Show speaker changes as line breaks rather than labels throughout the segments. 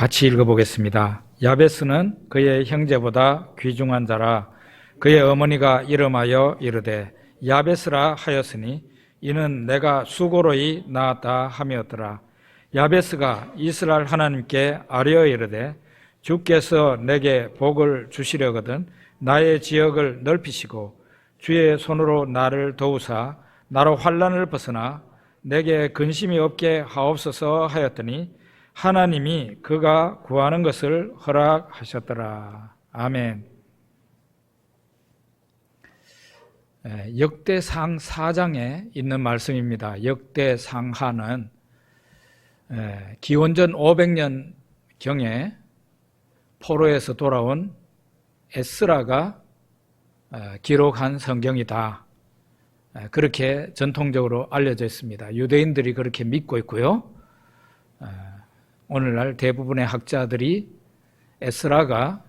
같이 읽어보겠습니다. 야베스는 그의 형제보다 귀중한 자라. 그의 어머니가 이름하여 이르되 야베스라 하였으니 이는 내가 수고로이 낳았다 함이었더라. 야베스가 이스라엘 하나님께 아뢰어 이르되 주께서 내게 복을 주시려거든 나의 지역을 넓히시고 주의 손으로 나를 도우사 나로 환난을 벗어나 내게 근심이 없게 하옵소서 하였더니 하나님이 그가 구하는 것을 허락하셨더라. 아멘. 역대상 4장에 있는 말씀입니다. 역대상하는 기원전 500년경에 포로에서 돌아온 에스라가 기록한 성경이다. 그렇게 전통적으로 알려져 있습니다. 유대인들이 그렇게 믿고 있고요. 오늘날 대부분의 학자들이 에스라가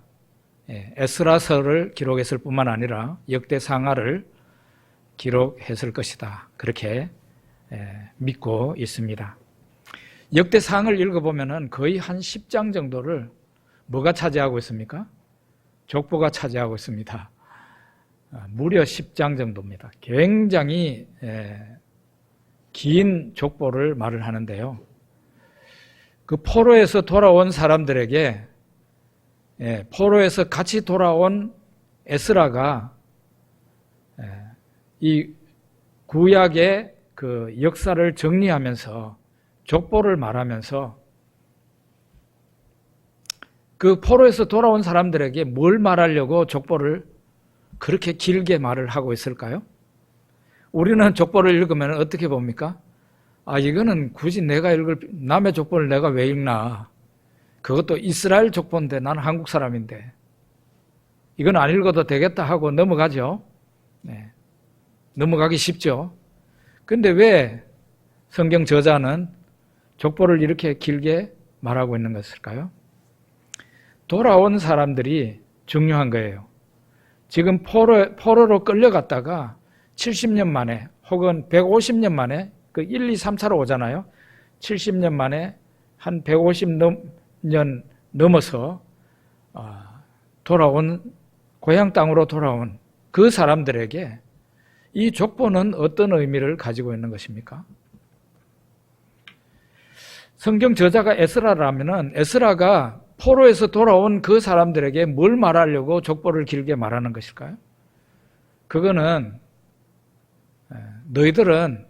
에스라서를 기록했을 뿐만 아니라 역대상하를 기록했을 것이다. 그렇게 믿고 있습니다. 역대상을 읽어보면 거의 한 10장 정도를 뭐가 차지하고 있습니까? 족보가 차지하고 있습니다. 무려 10장 정도입니다. 굉장히 긴 족보를 말을 하는데요. 그 포로에서 돌아온 사람들에게 포로에서 같이 돌아온 에스라가 이 구약의 그 역사를 정리하면서 족보를 말하면서 그 포로에서 돌아온 사람들에게 뭘 말하려고 족보를 그렇게 길게 말을 하고 있을까요? 우리는 족보를 읽으면 어떻게 봅니까? 이거는 굳이 내가 읽을 남의 족보를 내가 왜 읽나? 그것도 이스라엘 족보인데 나는 한국 사람인데 이건 안 읽어도 되겠다 하고 넘어가죠. 넘어가기 쉽죠. 근데 왜 성경 저자는 족보를 이렇게 길게 말하고 있는 것일까요? 돌아온 사람들이 중요한 거예요. 지금 포로로 끌려갔다가 70년 만에 혹은 150년 만에 그 1, 2, 3차로 오잖아요. 70년 만에 한 150년 넘어서 돌아온 고향 땅으로 돌아온 그 사람들에게 이 족보는 어떤 의미를 가지고 있는 것입니까? 성경 저자가 에스라라면 에스라가 포로에서 돌아온 그 사람들에게 뭘 말하려고 족보를 길게 말하는 것일까요? 그거는 너희들은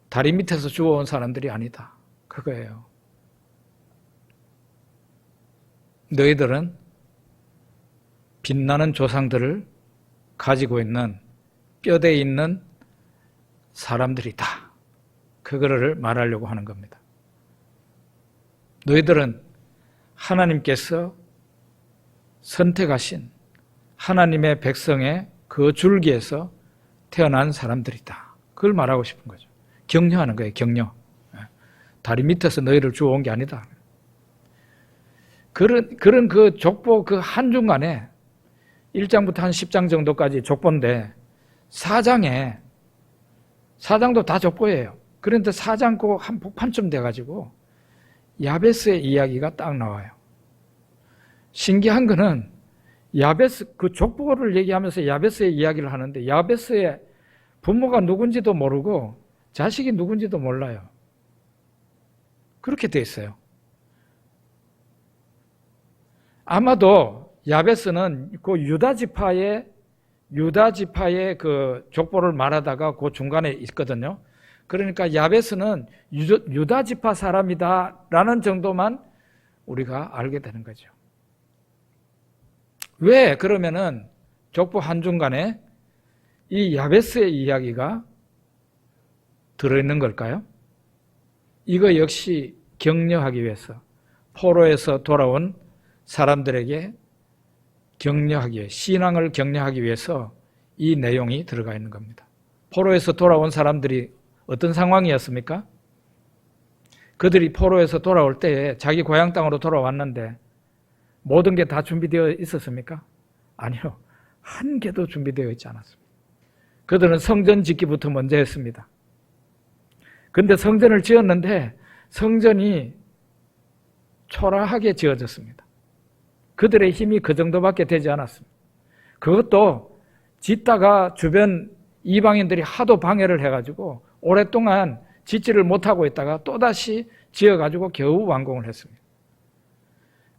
다리 밑에서 주워온 사람들이 아니다. 그거예요. 너희들은 빛나는 조상들을 가지고 있는 뼈대에 있는 사람들이다. 그거를 말하려고 하는 겁니다. 너희들은 하나님께서 선택하신 하나님의 백성의 그 줄기에서 태어난 사람들이다. 그걸 말하고 싶은 거죠. 격려하는 거예요. 격려. 다리 밑에서 너희를 주워온 게 아니다. 그런 그 족보 그 한중간에 1장부터 한 10장 정도까지 족보인데 4장도 다 족보예요. 그런데 4장 그 한 복판쯤 돼가지고 야베스의 이야기가 딱 나와요. 신기한 거는 야베스 그 족보를 얘기하면서 야베스의 이야기를 하는데 야베스의 부모가 누군지도 모르고 자식이 누군지도 몰라요. 그렇게 돼 있어요. 아마도 야베스는 그 유다 지파의 그 족보를 말하다가 그 중간에 있거든요. 그러니까 야베스는 유다 지파 사람이다라는 정도만 우리가 알게 되는 거죠. 왜 그러면은 족보 한중간에 이 야베스의 이야기가 들어있는 걸까요? 이거 역시 격려하기 위해서 포로에서 돌아온 사람들에게 격려하기 위해 신앙을 격려하기 위해서 이 내용이 들어가 있는 겁니다. 포로에서 돌아온 사람들이 어떤 상황이었습니까? 그들이 포로에서 돌아올 때에 자기 고향 땅으로 돌아왔는데 모든 게 다 준비되어 있었습니까? 아니요. 한 개도 준비되어 있지 않았습니다. 그들은 성전 짓기부터 먼저 했습니다. 근데 성전을 지었는데 성전이 초라하게 지어졌습니다. 그들의 힘이 그 정도밖에 되지 않았습니다. 그것도 짓다가 주변 이방인들이 하도 방해를 해가지고 오랫동안 짓지를 못하고 있다가 또다시 지어가지고 겨우 완공을 했습니다.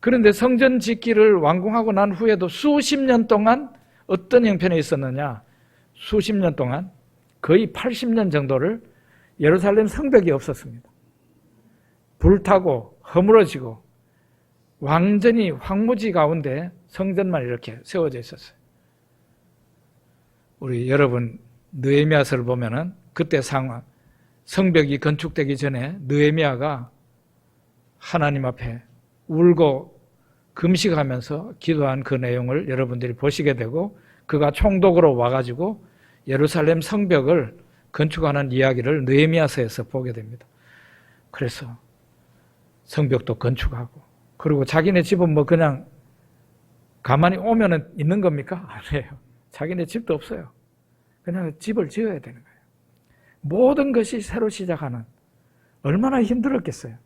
그런데 성전 짓기를 완공하고 난 후에도 수십 년 동안 어떤 형편에 있었느냐? 수십 년 동안 거의 80년 정도를 예루살렘 성벽이 없었습니다. 불타고 허물어지고 완전히 황무지 가운데 성전만 이렇게 세워져 있었어요. 우리 여러분 느헤미야서를 보면은 그때 상황, 성벽이 건축되기 전에 느헤미야가 하나님 앞에 울고 금식하면서 기도한 그 내용을 여러분들이 보시게 되고, 그가 총독으로 와가지고 예루살렘 성벽을 건축하는 이야기를 느헤미야서에서 보게 됩니다. 그래서 성벽도 건축하고, 그리고 자기네 집은 뭐 그냥 가만히 오면은 있는 겁니까? 아니에요. 자기네 집도 없어요. 그냥 집을 지어야 되는 거예요. 모든 것이 새로 시작하는, 얼마나 힘들었겠어요.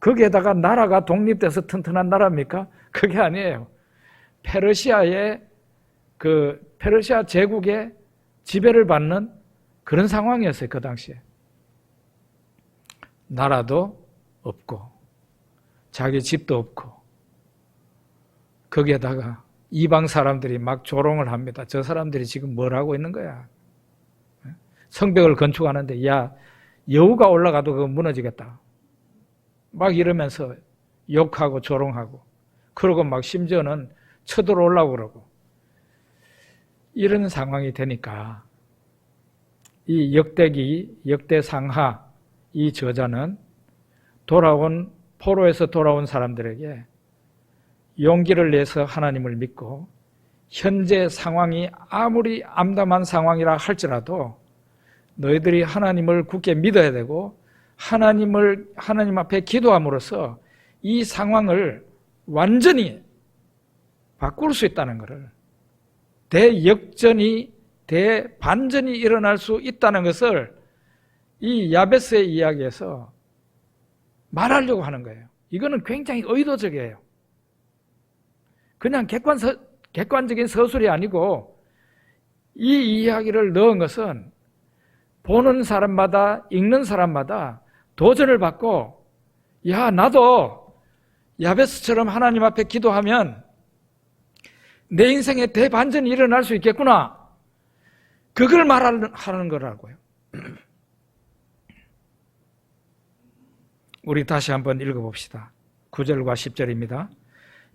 거기에다가 나라가 독립돼서 튼튼한 나라입니까? 그게 아니에요. 페르시아 제국의 지배를 받는 그런 상황이었어요. 그 당시에. 나라도 없고 자기 집도 없고, 거기에다가 이방 사람들이 막 조롱을 합니다. 저 사람들이 지금 뭘 하고 있는 거야? 성벽을 건축하는데 야, 여우가 올라가도 그거 무너지겠다. 막 이러면서 욕하고 조롱하고, 그러고 막 심지어는 쳐들어오려고 그러고, 이런 상황이 되니까 이 역대상하 이 저자는 포로에서 돌아온 사람들에게 용기를 내서 하나님을 믿고, 현재 상황이 아무리 암담한 상황이라 할지라도 너희들이 하나님을 굳게 믿어야 되고, 하나님 앞에 기도함으로써 이 상황을 완전히 바꿀 수 있다는 것을, 대역전이 대반전이 일어날 수 있다는 것을 이 야베스의 이야기에서 말하려고 하는 거예요. 이거는 굉장히 의도적이에요. 그냥 객관적인 서술이 아니고, 이 이야기를 넣은 것은 보는 사람마다, 읽는 사람마다 도전을 받고, 야, 나도 야베스처럼 하나님 앞에 기도하면 내 인생에 대반전이 일어날 수 있겠구나. 그걸 말하는 거라고요. 우리 다시 한번 읽어봅시다. 9절과 10절입니다.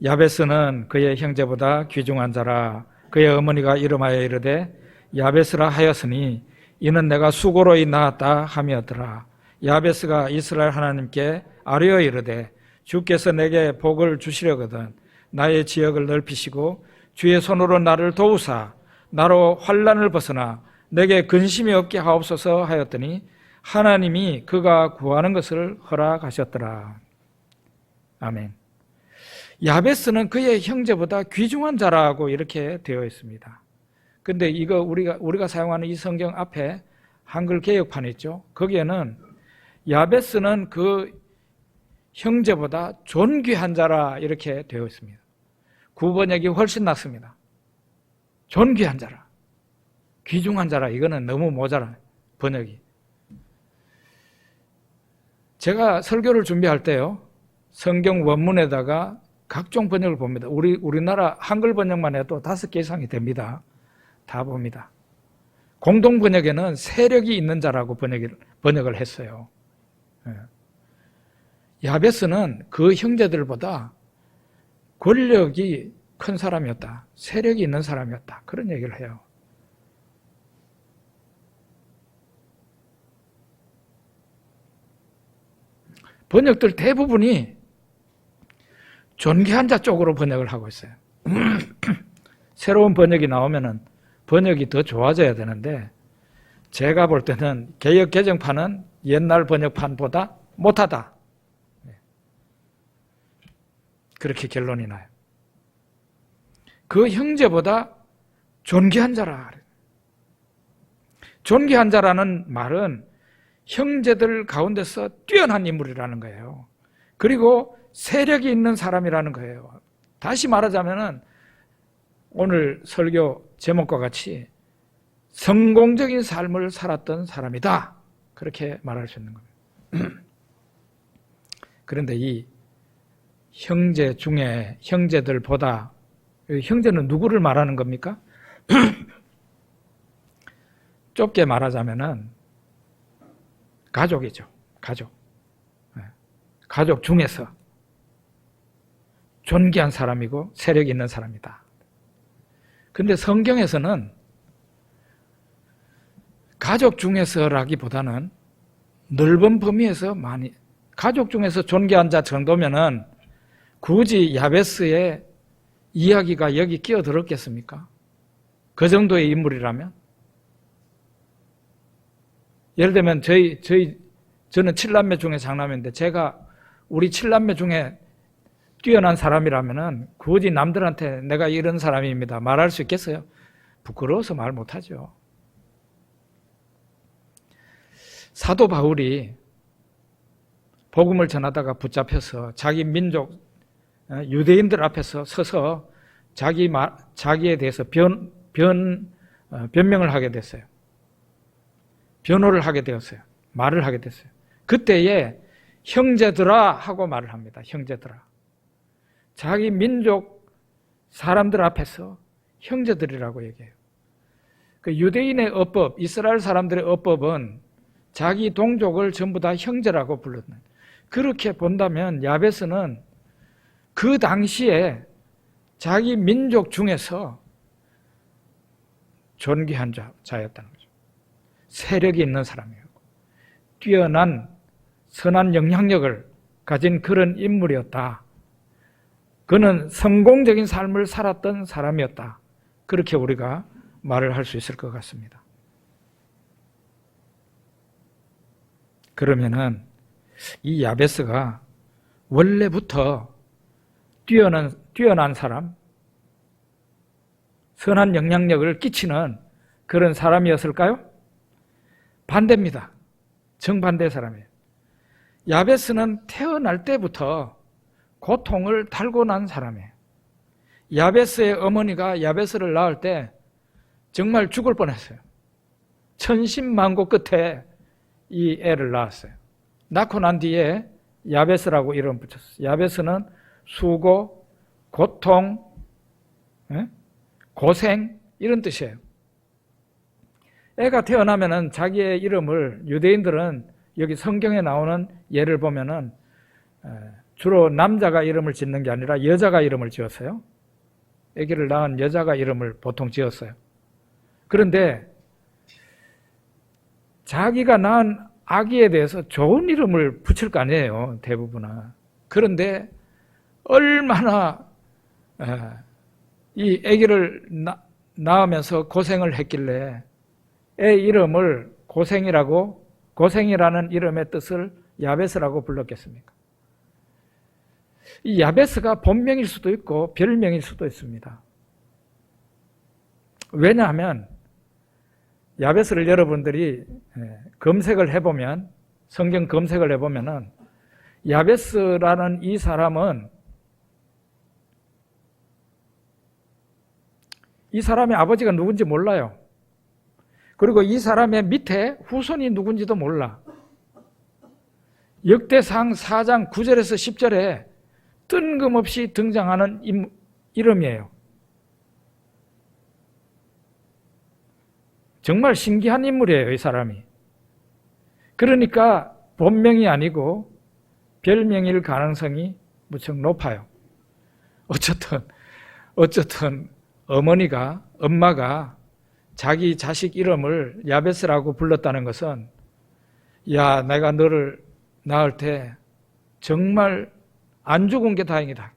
야베스는 그의 형제보다 귀중한 자라. 그의 어머니가 이름하여 이르되 야베스라 하였으니 이는 내가 수고로 낳았다 하며더라. 야베스가 이스라엘 하나님께 아뢰어 이르되 주께서 내게 복을 주시려거든 나의 지역을 넓히시고 주의 손으로 나를 도우사 나로 환난을 벗어나 내게 근심이 없게 하옵소서 하였더니 하나님이 그가 구하는 것을 허락하셨더라. 아멘. 야베스는 그의 형제보다 귀중한 자라고 이렇게 되어 있습니다. 근데 이거 우리가 사용하는 이 성경 앞에 한글 개역판 있죠? 거기에는 야베스는 그 형제보다 존귀한 자라 이렇게 되어 있습니다. 구번역이 훨씬 낫습니다. 존귀한 자라. 귀중한 자라. 이거는 너무 모자라요. 번역이. 제가 설교를 준비할 때요, 성경 원문에다가 각종 번역을 봅니다. 우리나라 한글 번역만 해도 5개 이상이 됩니다. 다 봅니다. 공동 번역에는 세력이 있는 자라고 번역을 했어요. 야베스는 그 형제들보다 권력이 큰 사람이었다. 세력이 있는 사람이었다. 그런 얘기를 해요. 번역들 대부분이 존귀한 자 쪽으로 번역을 하고 있어요. 새로운 번역이 나오면은 번역이 더 좋아져야 되는데, 제가 볼 때는 개역 개정판은 옛날 번역판보다 못하다. 그렇게 결론이 나요. 그 형제보다 존귀한 자라. 존귀한 자라는 말은 형제들 가운데서 뛰어난 인물이라는 거예요. 그리고 세력이 있는 사람이라는 거예요. 다시 말하자면은 오늘 설교 제목과 같이 성공적인 삶을 살았던 사람이다. 그렇게 말할 수 있는 겁니다. 그런데 이 형제 중에 형제들보다, 형제는 누구를 말하는 겁니까? 좁게 말하자면은 가족이죠. 가족. 가족 중에서 존귀한 사람이고 세력이 있는 사람이다. 근데 성경에서는 가족 중에서라기보다는 넓은 범위에서 많이, 가족 중에서 존귀한 자 정도면은 굳이 야베스의 이야기가 여기 끼어들었겠습니까? 그 정도의 인물이라면? 예를 들면 저는 7남매 중에 장남인데 제가 우리 7남매 중에 뛰어난 사람이라면은 굳이 남들한테 내가 이런 사람입니다 말할 수 있겠어요? 부끄러워서 말 못하죠. 사도 바울이 복음을 전하다가 붙잡혀서 자기 민족 유대인들 앞에서 서서 자기에 대해서 변명을 하게 됐어요. 변호를 하게 되었어요. 말을 하게 됐어요. 그때에 형제들아 하고 말을 합니다. 형제들아. 자기 민족 사람들 앞에서 형제들이라고 얘기해요. 그 유대인의 어법, 이스라엘 사람들의 어법은 자기 동족을 전부 다 형제라고 불렀는. 그렇게 본다면 야베스는 그 당시에 자기 민족 중에서 존귀한 자였다는 거죠. 세력이 있는 사람이었고 뛰어난 선한 영향력을 가진 그런 인물이었다. 그는 성공적인 삶을 살았던 사람이었다. 그렇게 우리가 말을 할 수 있을 것 같습니다. 그러면은 이 야베스가 원래부터 뛰어난 사람, 선한 영향력을 끼치는 그런 사람이었을까요? 반대입니다. 정반대의 사람이에요. 야베스는 태어날 때부터 고통을 달고 난 사람이에요. 야베스의 어머니가 야베스를 낳을 때 정말 죽을 뻔했어요. 천신만고 끝에 이 애를 낳았어요. 낳고 난 뒤에 야베스라고 이름 붙였어요. 야베스는 수고, 고통, 고생 이런 뜻이에요. 애가 태어나면은 자기의 이름을 유대인들은 여기 성경에 나오는 예를 보면은 주로 남자가 이름을 짓는 게 아니라 여자가 이름을 지었어요. 아기를 낳은 여자가 이름을 보통 지었어요. 그런데 자기가 낳은 아기에 대해서 좋은 이름을 붙일 거 아니에요, 대부분은. 그런데 얼마나 이 아기를 낳으면서 고생을 했길래 애 이름을 고생이라는 이름의 뜻을 야베스라고 불렀겠습니까? 이 야베스가 본명일 수도 있고 별명일 수도 있습니다. 왜냐하면 야베스를 여러분들이 검색을 해보면, 성경 검색을 해보면은 야베스라는 이 사람은 이 사람의 아버지가 누군지 몰라요. 그리고 이 사람의 밑에 후손이 누군지도 몰라. 역대상 4장 9절에서 10절에 뜬금없이 등장하는 이름이에요. 정말 신기한 인물이에요, 이 사람이. 그러니까 본명이 아니고 별명일 가능성이 무척 높아요. 어쨌든 엄마가 자기 자식 이름을 야베스라고 불렀다는 것은 야, 내가 너를 낳을 때 정말 안 죽은 게 다행이다.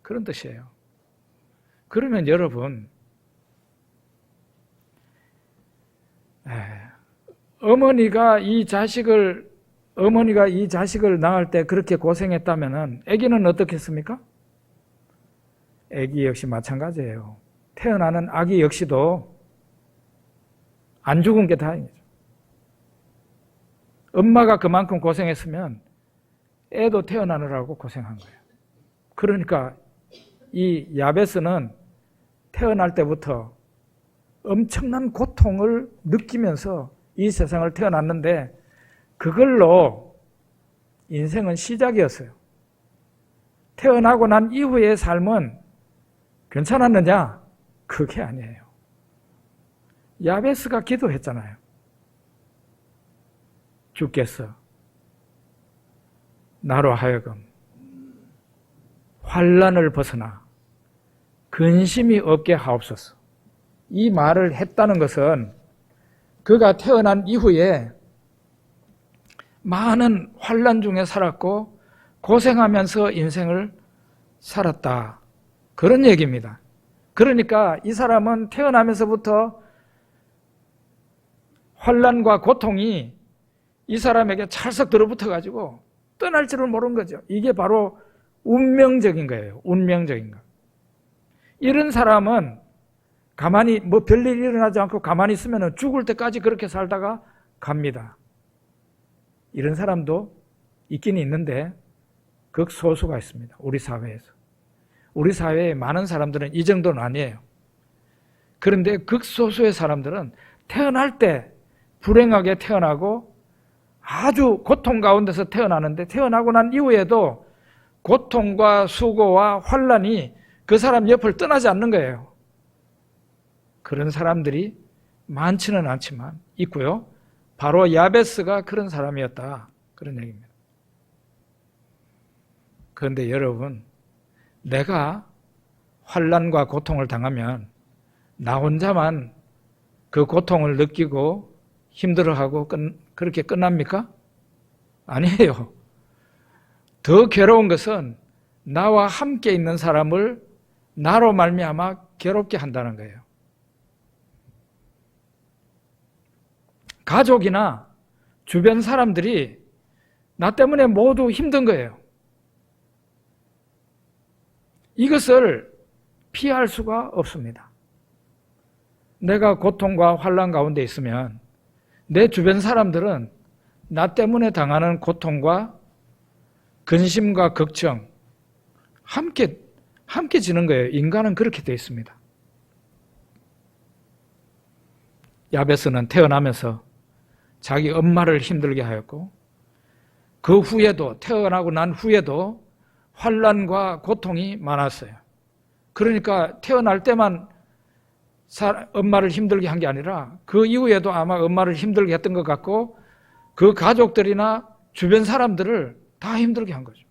그런 뜻이에요. 그러면 여러분, 어머니가 이 자식을 낳을 때 그렇게 고생했다면은 아기는 어떻겠습니까? 아기 역시 마찬가지예요. 태어나는 아기 역시도 안 죽은 게 다행이죠. 엄마가 그만큼 고생했으면 애도 태어나느라고 고생한 거예요. 그러니까 이 야베스는 태어날 때부터 엄청난 고통을 느끼면서 이 세상을 태어났는데 그걸로 인생은 시작이었어요. 태어나고 난 이후의 삶은 괜찮았느냐? 그게 아니에요. 야베스가 기도했잖아요. 주께서 나로 하여금 환난을 벗어나 근심이 없게 하옵소서. 이 말을 했다는 것은 그가 태어난 이후에 많은 환난 중에 살았고 고생하면서 인생을 살았다. 그런 얘기입니다. 그러니까 이 사람은 태어나면서부터 환난과 고통이 이 사람에게 찰싹 들어붙어가지고 떠날 줄을 모르는 거죠. 이게 바로 운명적인 거예요. 운명적인 거. 이런 사람은 가만히 별일 일어나지 않고 가만히 있으면 죽을 때까지 그렇게 살다가 갑니다. 이런 사람도 있긴 있는데 극소수가 있습니다. 우리 사회에서. 우리 사회에 많은 사람들은 이 정도는 아니에요. 그런데 극소수의 사람들은 태어날 때 불행하게 태어나고 아주 고통 가운데서 태어나는데 태어나고 난 이후에도 고통과 수고와 환난이 그 사람 옆을 떠나지 않는 거예요. 그런 사람들이 많지는 않지만 있고요. 바로 야베스가 그런 사람이었다. 그런 얘기입니다. 그런데 여러분, 내가 환난과 고통을 당하면 나 혼자만 그 고통을 느끼고 힘들어하고 그렇게 끝납니까? 아니에요. 더 괴로운 것은 나와 함께 있는 사람을 나로 말미암아 괴롭게 한다는 거예요. 가족이나 주변 사람들이 나 때문에 모두 힘든 거예요. 이것을 피할 수가 없습니다. 내가 고통과 환난 가운데 있으면 내 주변 사람들은 나 때문에 당하는 고통과 근심과 걱정 함께 지는 거예요. 인간은 그렇게 되어 있습니다. 야베스는 태어나면서 자기 엄마를 힘들게 하였고 그 후에도 태어나고 난 후에도 환난과 고통이 많았어요. 그러니까 태어날 때만 엄마를 힘들게 한 게 아니라 그 이후에도 아마 엄마를 힘들게 했던 것 같고 그 가족들이나 주변 사람들을 다 힘들게 한 거죠.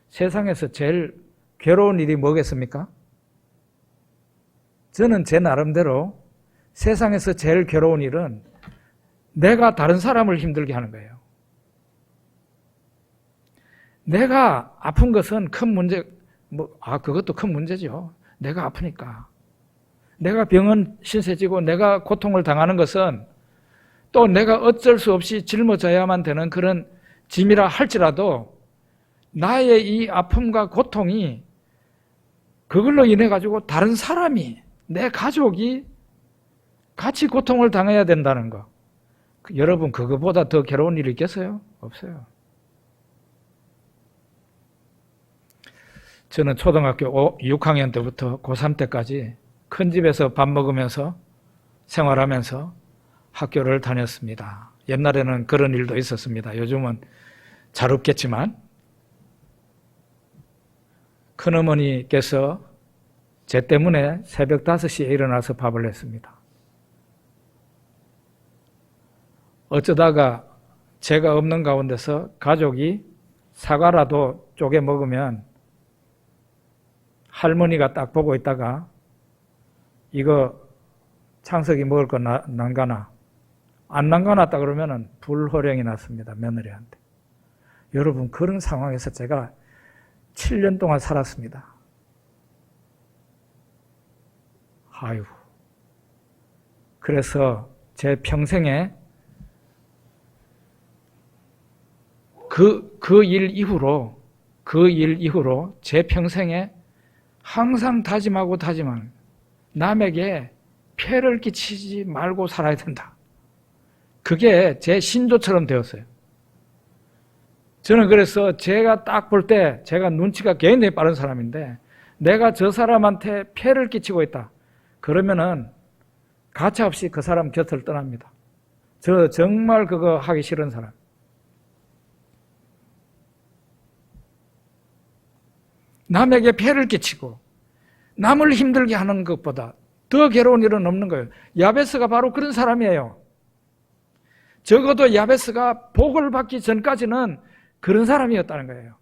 세상에서 제일 괴로운 일이 뭐겠습니까? 저는 제 나름대로 세상에서 제일 괴로운 일은 내가 다른 사람을 힘들게 하는 거예요. 내가 아픈 것은 큰 문제, 그것도 큰 문제죠. 내가 아프니까. 내가 병은 신세지고 내가 고통을 당하는 것은 또 내가 어쩔 수 없이 짊어져야만 되는 그런 짐이라 할지라도 나의 이 아픔과 고통이 그걸로 인해 가지고 다른 사람이, 내 가족이 같이 고통을 당해야 된다는 거. 여러분, 그거보다 더 괴로운 일이 있겠어요? 없어요. 저는 초등학교 6학년 때부터 고3 때까지 큰 집에서 밥 먹으면서 생활하면서 학교를 다녔습니다. 옛날에는 그런 일도 있었습니다. 요즘은 잘 없겠지만 큰어머니께서 제 때문에 새벽 5시에 일어나서 밥을 했습니다. 어쩌다가 제가 없는 가운데서 가족이 사과라도 쪼개 먹으면 할머니가 딱 보고 있다가 이거 창석이 먹을 거 난가나? 안 난가났다 그러면은 불호령이 났습니다. 며느리한테. 여러분, 그런 상황에서 제가 7년 동안 살았습니다. 아유. 그래서 제 평생에 그 일 이후로 제 평생에 항상 다짐하는 남에게 폐를 끼치지 말고 살아야 된다. 그게 제 신조처럼 되었어요. 저는 그래서 제가 딱 볼 때 제가 눈치가 굉장히 빠른 사람인데 내가 저 사람한테 폐를 끼치고 있다. 그러면은 가차없이 그 사람 곁을 떠납니다. 저 정말 그거 하기 싫은 사람. 남에게 폐를 끼치고 남을 힘들게 하는 것보다 더 괴로운 일은 없는 거예요. 야베스가 바로 그런 사람이에요. 적어도 야베스가 복을 받기 전까지는 그런 사람이었다는 거예요.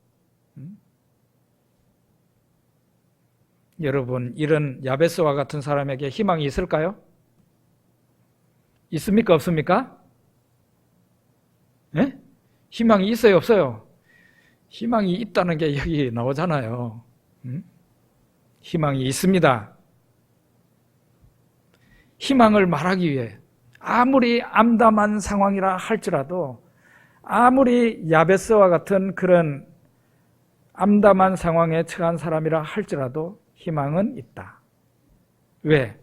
여러분, 이런 야베스와 같은 사람에게 희망이 있을까요? 있습니까? 없습니까? 네? 희망이 있어요? 없어요? 희망이 있다는 게 여기 나오잖아요. 희망이 있습니다. 희망을 말하기 위해 아무리 암담한 상황이라 할지라도 아무리 야베스와 같은 그런 암담한 상황에 처한 사람이라 할지라도 희망은 있다. 왜?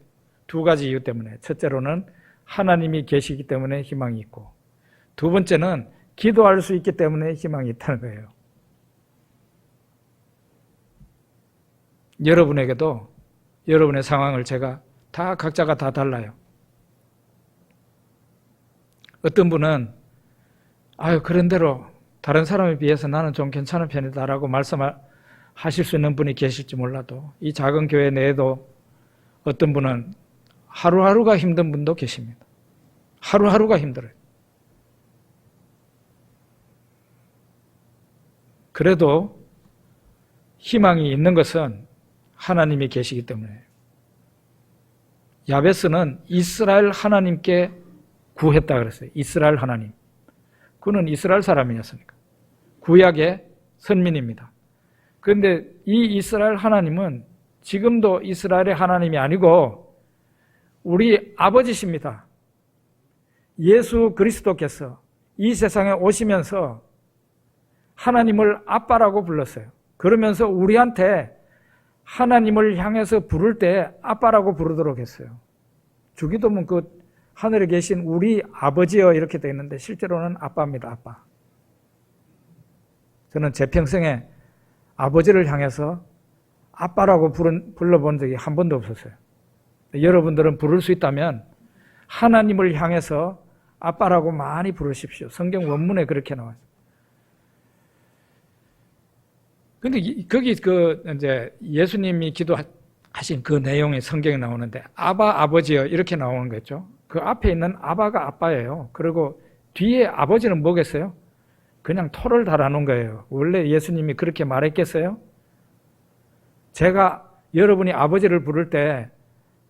두 가지 이유 때문에. 첫째로는 하나님이 계시기 때문에 희망이 있고, 두 번째는 기도할 수 있기 때문에 희망이 있다는 거예요. 여러분에게도 여러분의 상황을 제가 다 각자가 다 달라요. 어떤 분은 그런 대로 다른 사람에 비해서 나는 좀 괜찮은 편이다라고 말씀하실 수 있는 분이 계실지 몰라도 이 작은 교회 내에도 어떤 분은 하루하루가 힘든 분도 계십니다. 하루하루가 힘들어요. 그래도 희망이 있는 것은 하나님이 계시기 때문에. 야베스는 이스라엘 하나님께 구했다 그랬어요. 이스라엘 하나님. 그는 이스라엘 사람이었으니까. 구약의 선민입니다. 그런데 이 이스라엘 하나님은 지금도 이스라엘의 하나님이 아니고 우리 아버지십니다. 예수 그리스도께서 이 세상에 오시면서 하나님을 아빠라고 불렀어요. 그러면서 우리한테 하나님을 향해서 부를 때 아빠라고 부르도록 했어요. 주기도문 그 하늘에 계신 우리 아버지여 이렇게 되어 있는데 실제로는 아빠입니다. 아빠. 저는 제 평생에 아버지를 향해서 아빠라고 불러본 적이 한 번도 없었어요. 여러분들은 부를 수 있다면 하나님을 향해서 아빠라고 많이 부르십시오. 성경 원문에 그렇게 나와요. 근데 거기 이제 예수님이 기도하신 그 내용이 성경에 나오는데 아바 아버지여 이렇게 나오는 거죠. 그 앞에 있는 아바가 아빠예요. 그리고 뒤에 아버지는 뭐겠어요? 그냥 토를 달아놓은 거예요. 원래 예수님이 그렇게 말했겠어요? 제가 여러분이 아버지를 부를 때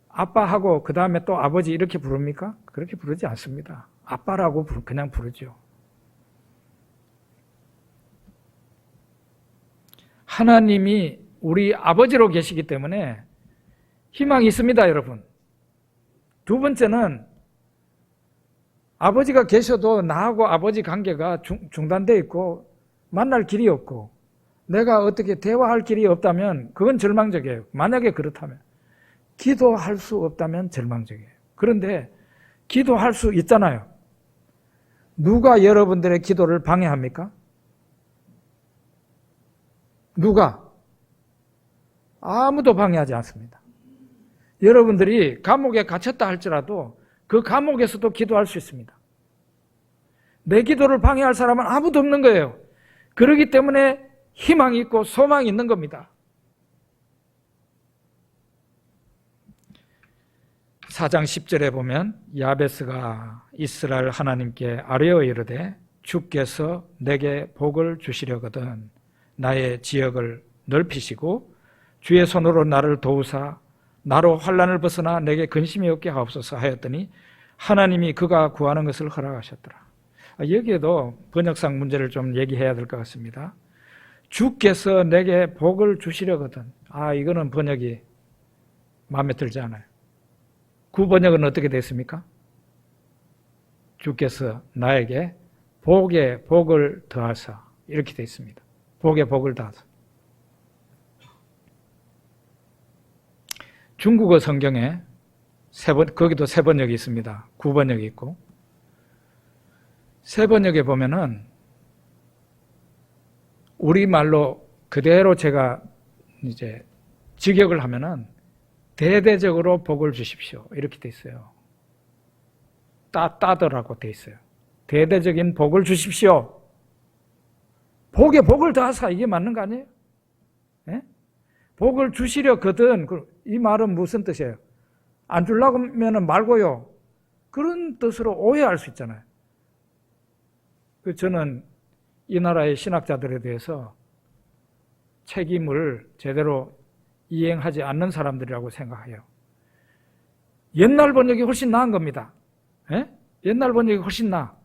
아빠하고 그 다음에 또 아버지 이렇게 부릅니까? 그렇게 부르지 않습니다. 아빠라고 그냥 부르죠. 하나님이 우리 아버지로 계시기 때문에 희망이 있습니다, 여러분. 두 번째는 아버지가 계셔도 나하고 아버지 관계가 중단되어 있고 만날 길이 없고 내가 어떻게 대화할 길이 없다면 그건 절망적이에요. 만약에 그렇다면. 기도할 수 없다면 절망적이에요. 그런데 기도할 수 있잖아요. 누가 여러분들의 기도를 방해합니까? 누가? 아무도 방해하지 않습니다. 여러분들이 감옥에 갇혔다 할지라도 그 감옥에서도 기도할 수 있습니다. 내 기도를 방해할 사람은 아무도 없는 거예요. 그렇기 때문에 희망이 있고 소망이 있는 겁니다. 4장 10절에 보면 야베스가 이스라엘 하나님께 아뢰어 이르되 주께서 내게 복을 주시려거든 나의 지역을 넓히시고 주의 손으로 나를 도우사 나로 환난을 벗어나 내게 근심이 없게 하옵소서 하였더니 하나님이 그가 구하는 것을 허락하셨더라. 여기에도 번역상 문제를 좀 얘기해야 될 것 같습니다. 주께서 내게 복을 주시려거든. 이거는 번역이 마음에 들지 않아요. 구번역은 어떻게 됐습니까? 주께서 나에게 복에 복을 더하사 이렇게 되어 있습니다. 복에 복을 더하사. 중국어 성경에 거기도 세 번역이 있습니다. 구번역이 있고 세 번역에 보면은 우리말로 그대로 제가 이제 직역을 하면은 대대적으로 복을 주십시오. 이렇게 돼 있어요. 따더라고 돼 있어요. 대대적인 복을 주십시오. 복에 복을 더하사, 이게 맞는 거 아니에요? 예? 복을 주시려거든. 이 말은 무슨 뜻이에요? 안 주려고 하면 말고요. 그런 뜻으로 오해할 수 있잖아요. 저는 이 나라의 신학자들에 대해서 책임을 제대로 이행하지 않는 사람들이라고 생각해요. 옛날 번역이 훨씬 나은 겁니다. 예? 옛날 번역이 훨씬 나아.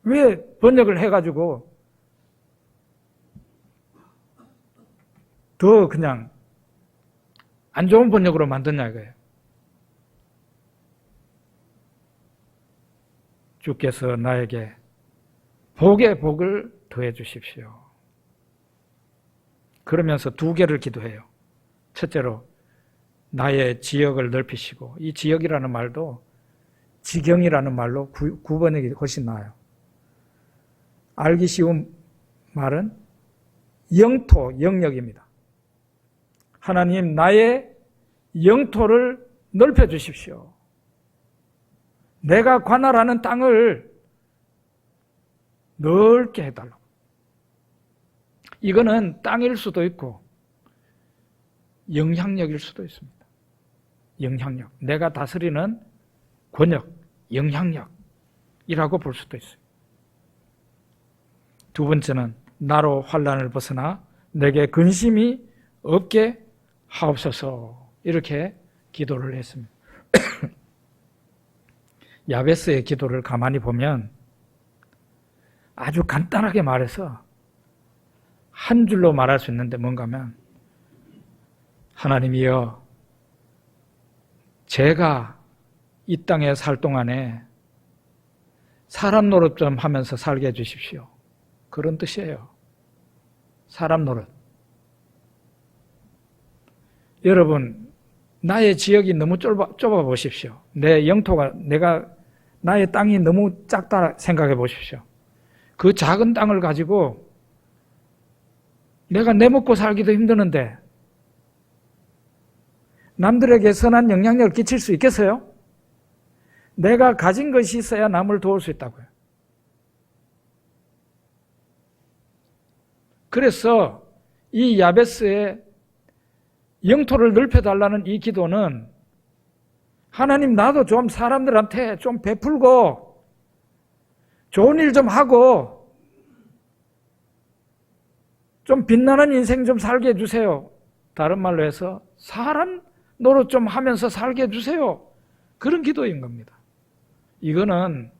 왜 번역을 해가지고 더 그냥 안 좋은 번역으로 만드냐 이거예요. 주께서 나에게 복의 복을 더해 주십시오. 그러면서 두 개를 기도해요. 첫째로 나의 지역을 넓히시고, 이 지역이라는 말도 지경이라는 말로 구번역이 훨씬 나아요. 알기 쉬운 말은 영토, 영역입니다. 하나님, 나의 영토를 넓혀 주십시오. 내가 관할하는 땅을 넓게 해달라고. 이거는 땅일 수도 있고 영향력일 수도 있습니다. 영향력. 내가 다스리는 권역, 영향력이라고 볼 수도 있어요. 두 번째는 나로 환난을 벗어나 내게 근심이 없게 하옵소서. 이렇게 기도를 했습니다. 야베스의 기도를 가만히 보면 아주 간단하게 말해서 한 줄로 말할 수 있는데 뭔가 하면, 하나님이여, 제가 이 땅에 살 동안에 사람 노릇 좀 하면서 살게 해주십시오. 그런 뜻이에요. 사람 노릇. 여러분, 나의 지역이 너무 좁아 보십시오. 내 영토가, 나의 땅이 너무 작다 생각해 보십시오. 그 작은 땅을 가지고 내가 내 먹고 살기도 힘드는데 남들에게 선한 영향력을 끼칠 수 있겠어요? 내가 가진 것이 있어야 남을 도울 수 있다고요. 그래서 이 야베스의 영토를 넓혀달라는 이 기도는, 하나님, 나도 좀 사람들한테 좀 베풀고 좋은 일 좀 하고 좀 빛나는 인생 좀 살게 해주세요. 다른 말로 해서 사람 노릇 좀 하면서 살게 해주세요. 그런 기도인 겁니다. 이거는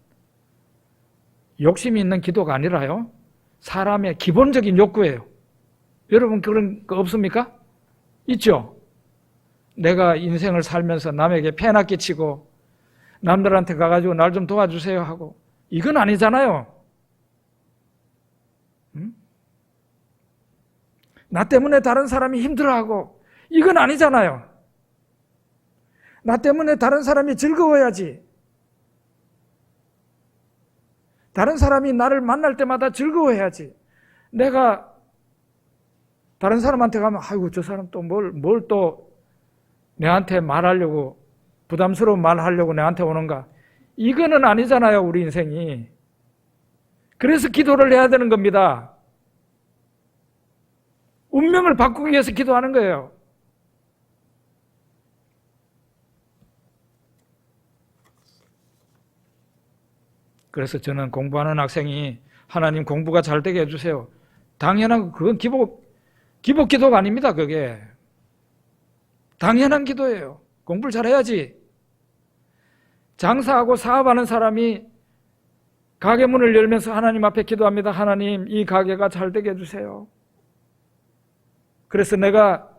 욕심이 있는 기도가 아니라요, 사람의 기본적인 욕구예요. 여러분 그런 거 없습니까? 있죠? 내가 인생을 살면서 남에게 폐나 끼치고 남들한테 가가지고 날 좀 도와주세요 하고, 이건 아니잖아요. 응? 나 때문에 다른 사람이 힘들어하고, 이건 아니잖아요. 나 때문에 다른 사람이 즐거워야지. 다른 사람이 나를 만날 때마다 즐거워해야지. 내가 다른 사람한테 가면, 아이고, 저 사람 또 뭘 또 내한테 말하려고, 부담스러운 말하려고 내한테 오는가. 이거는 아니잖아요, 우리 인생이. 그래서 기도를 해야 되는 겁니다. 운명을 바꾸기 위해서 기도하는 거예요. 그래서 저는 공부하는 학생이 하나님 공부가 잘 되게 해주세요. 당연한, 그건 기복 기도가 아닙니다, 그게. 당연한 기도예요. 공부를 잘해야지. 장사하고 사업하는 사람이 가게 문을 열면서 하나님 앞에 기도합니다. 하나님, 이 가게가 잘 되게 해주세요. 그래서 내가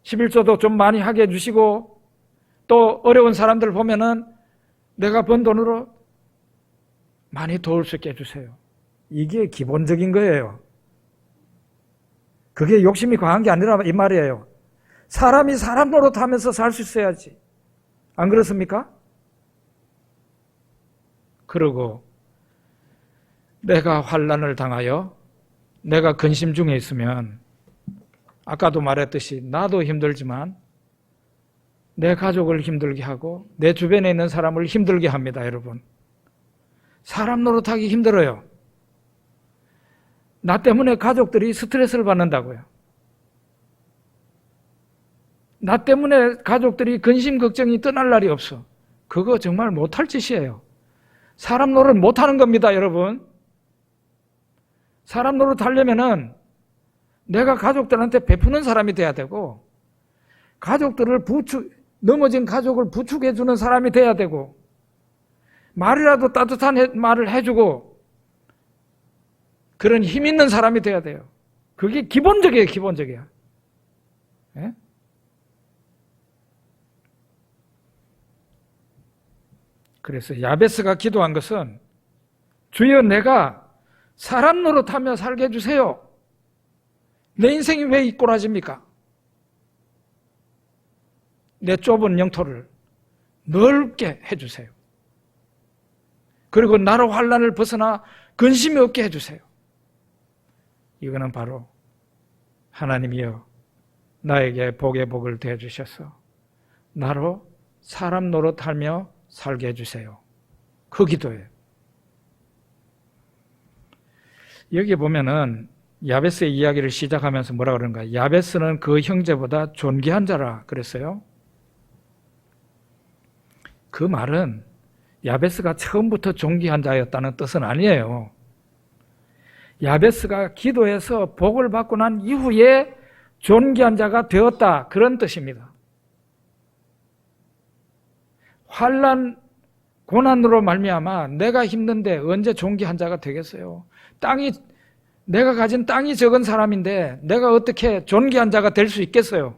11조도 좀 많이 하게 해주시고, 또 어려운 사람들 보면은 내가 번 돈으로 많이 도울 수 있게 해주세요. 이게 기본적인 거예요. 그게 욕심이 강한 게 아니라 이 말이에요. 사람이 사람 노릇하면서 살 수 있어야지. 안 그렇습니까? 그리고 내가 환난을 당하여 내가 근심 중에 있으면 아까도 말했듯이 나도 힘들지만 내 가족을 힘들게 하고 내 주변에 있는 사람을 힘들게 합니다, 여러분. 사람 노릇하기 힘들어요. 나 때문에 가족들이 스트레스를 받는다고요. 나 때문에 가족들이 근심 걱정이 떠날 날이 없어. 그거 정말 못할 짓이에요. 사람 노릇 못하는 겁니다, 여러분. 사람 노릇 하려면은 내가 가족들한테 베푸는 사람이 돼야 되고, 가족들을 넘어진 가족을 부축해주는 사람이 돼야 되고, 말이라도 따뜻한 말을 해주고, 그런 힘 있는 사람이 돼야 돼요. 그게 기본적이에요, 기본적이야. 예? 그래서 야베스가 기도한 것은 주여 내가 사람 노릇하며 살게 해주세요. 내 인생이 왜 이 꼬라집니까? 내 좁은 영토를 넓게 해주세요. 그리고 나로 환난을 벗어나 근심이 없게 해주세요. 이거는 바로 하나님이여 나에게 복의 복을 더해주셔서 나로 사람 노릇하며 살게 해주세요. 그 기도예요. 여기 보면은 야베스의 이야기를 시작하면서 뭐라 그러는가? 야베스는 그 형제보다 존귀한 자라 그랬어요. 그 말은 야베스가 처음부터 존귀한 자였다는 뜻은 아니에요. 야베스가 기도해서 복을 받고 난 이후에 존귀한 자가 되었다, 그런 뜻입니다. 환난, 고난으로 말미암아 내가 힘든데 언제 존귀한 자가 되겠어요? 내가 가진 땅이 적은 사람인데 내가 어떻게 존귀한 자가 될 수 있겠어요?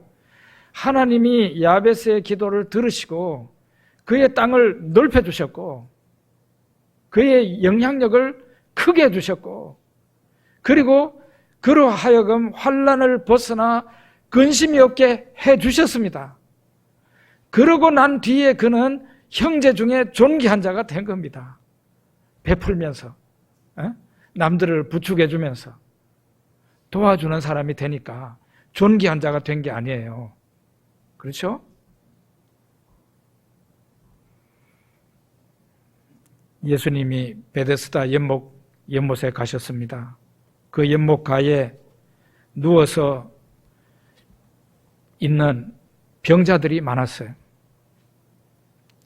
하나님이 야베스의 기도를 들으시고 그의 땅을 넓혀주셨고 그의 영향력을 크게 해주셨고 그리고 그로 하여금 환난을 벗어나 근심이 없게 해주셨습니다. 그러고 난 뒤에 그는 형제 중에 존귀한 자가 된 겁니다. 베풀면서 남들을 부축해주면서 도와주는 사람이 되니까 존귀한 자가 된 게 아니에요. 그렇죠? 예수님이 베데스다 연못에 가셨습니다. 그 연못가에 누워서 있는 병자들이 많았어요.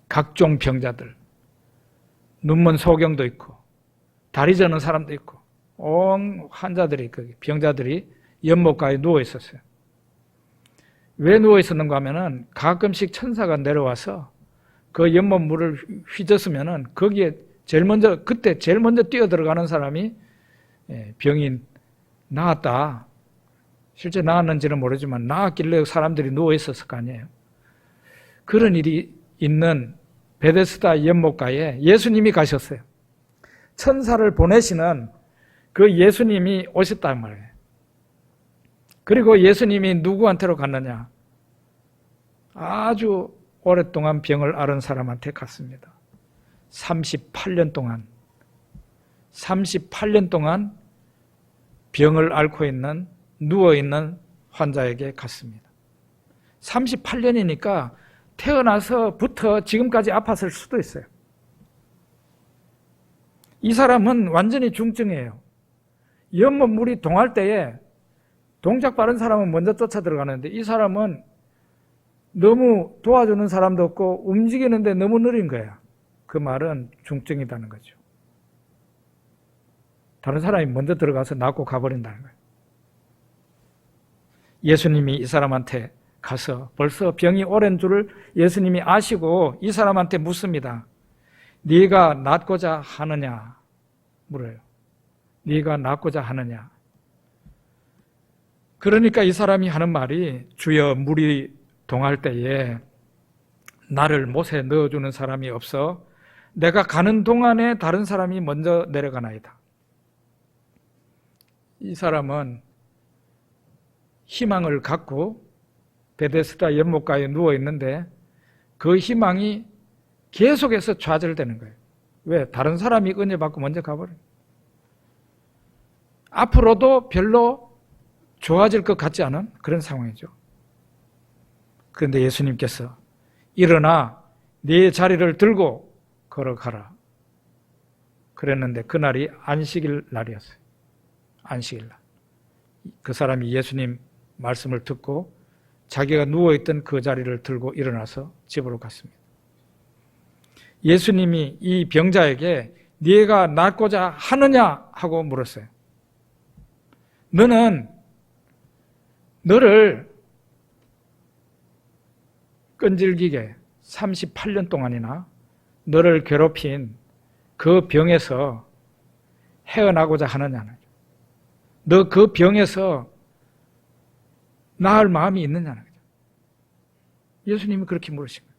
각종 병자들, 눈먼 소경도 있고 다리 저는 사람도 있고 온 환자들이, 병자들이 연못가에 누워 있었어요. 왜 누워 있었는가 하면은 가끔씩 천사가 내려와서 그 연못 물을 휘젓으면은 거기에 그때 제일 먼저 뛰어 들어가는 사람이 병이 나았다. 실제 나았는지는 모르지만 나았길래 사람들이 누워 있었을 거 아니에요. 그런 일이 있는 베데스다 연못가에 예수님이 가셨어요. 천사를 보내시는 그 예수님이 오셨단 말이에요. 그리고 예수님이 누구한테로 갔느냐? 아주 오랫동안 병을 앓은 사람한테 갔습니다. 38년 동안 병을 앓고 있는, 누워있는 환자에게 갔습니다. 38년이니까 태어나서부터 지금까지 아팠을 수도 있어요. 이 사람은 완전히 중증이에요. 연못 물이 동할 때에 동작 빠른 사람은 먼저 쫓아 들어가는데 이 사람은 너무 도와주는 사람도 없고 움직이는데 너무 느린 거야. 그 말은 중증이라는 거죠. 다른 사람이 먼저 들어가서 낫고 가버린다는 거예요. 예수님이 이 사람한테 가서 벌써 병이 오랜 줄을 예수님이 아시고 이 사람한테 묻습니다. 네가 낫고자 하느냐? 물어요. 네가 낫고자 하느냐? 그러니까 이 사람이 하는 말이 주여 물이 동할 때에 나를 못에 넣어주는 사람이 없어 내가 가는 동안에 다른 사람이 먼저 내려가나이다. 이 사람은 희망을 갖고 베데스다 연못가에 누워 있는데 그 희망이 계속해서 좌절되는 거예요. 왜? 다른 사람이 은혜 받고 먼저 가버려요. 앞으로도 별로 좋아질 것 같지 않은 그런 상황이죠. 그런데 예수님께서 일어나 네 자리를 들고 걸어가라 그랬는데 그날이 안식일 날이었어요. 안식일 날. 그 사람이 예수님 말씀을 듣고 자기가 누워있던 그 자리를 들고 일어나서 집으로 갔습니다. 예수님이 이 병자에게 네가 낫고자 하느냐 하고 물었어요. 너는 너를 끈질기게 38년 동안이나 너를 괴롭힌 그 병에서 헤어나고자 하느냐는, 너 그 병에서 나을 마음이 있느냐는 거죠. 예수님이 그렇게 물으신 거예요.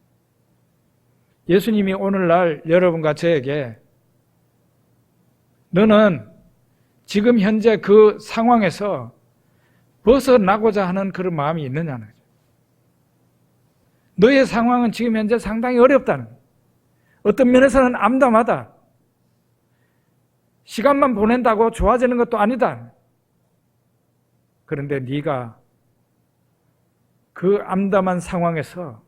예수님이 오늘날 여러분과 저에게 너는 지금 현재 그 상황에서 벗어나고자 하는 그런 마음이 있느냐는 거죠. 너의 상황은 지금 현재 상당히 어렵다는 거예요. 어떤 면에서는 암담하다. 시간만 보낸다고 좋아지는 것도 아니다. 그런데 네가 그 암담한 상황에서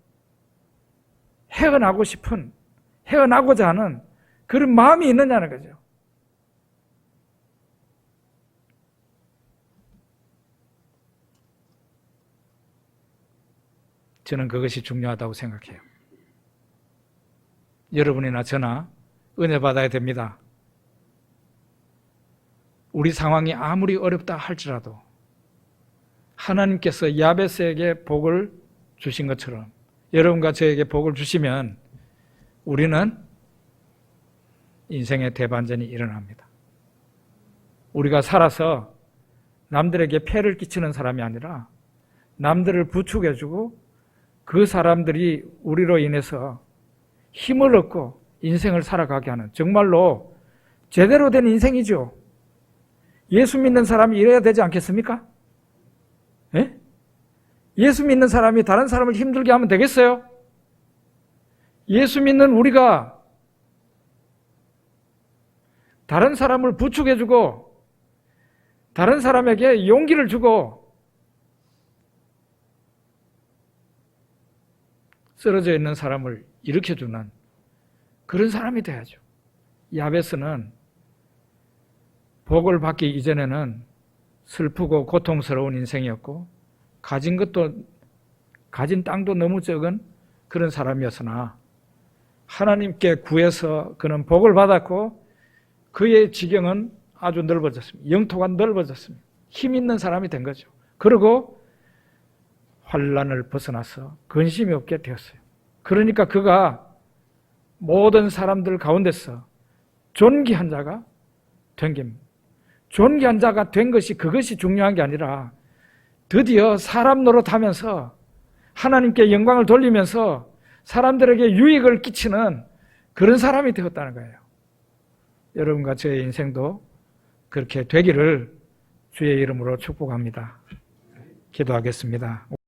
헤어나고 싶은, 헤어나고자 하는 그런 마음이 있느냐는 거죠. 저는 그것이 중요하다고 생각해요. 여러분이나 저나 은혜 받아야 됩니다. 우리 상황이 아무리 어렵다 할지라도 하나님께서 야베스에게 복을 주신 것처럼 여러분과 저에게 복을 주시면 우리는 인생의 대반전이 일어납니다. 우리가 살아서 남들에게 폐를 끼치는 사람이 아니라 남들을 부축해주고 그 사람들이 우리로 인해서 힘을 얻고 인생을 살아가게 하는, 정말로 제대로 된 인생이죠. 예수 믿는 사람이 이래야 되지 않겠습니까? 예? 예수 믿는 사람이 다른 사람을 힘들게 하면 되겠어요? 예수 믿는 우리가 다른 사람을 부축해주고 다른 사람에게 용기를 주고 쓰러져 있는 사람을 일으켜주는 그런 사람이 돼야죠. 야베스는 복을 받기 이전에는 슬프고 고통스러운 인생이었고 가진 땅도 너무 적은 그런 사람이었으나 하나님께 구해서 그는 복을 받았고 그의 지경은 아주 넓어졌습니다. 영토가 넓어졌습니다. 힘 있는 사람이 된 거죠. 그리고 환난을 벗어나서 근심이 없게 되었어요. 그러니까 그가 모든 사람들 가운데서 존귀한 자가 된 겁니다. 존귀한 자가 된 것이 그것이 중요한 게 아니라 드디어 사람 노릇하면서 하나님께 영광을 돌리면서 사람들에게 유익을 끼치는 그런 사람이 되었다는 거예요. 여러분과 저의 인생도 그렇게 되기를 주의 이름으로 축복합니다. 기도하겠습니다.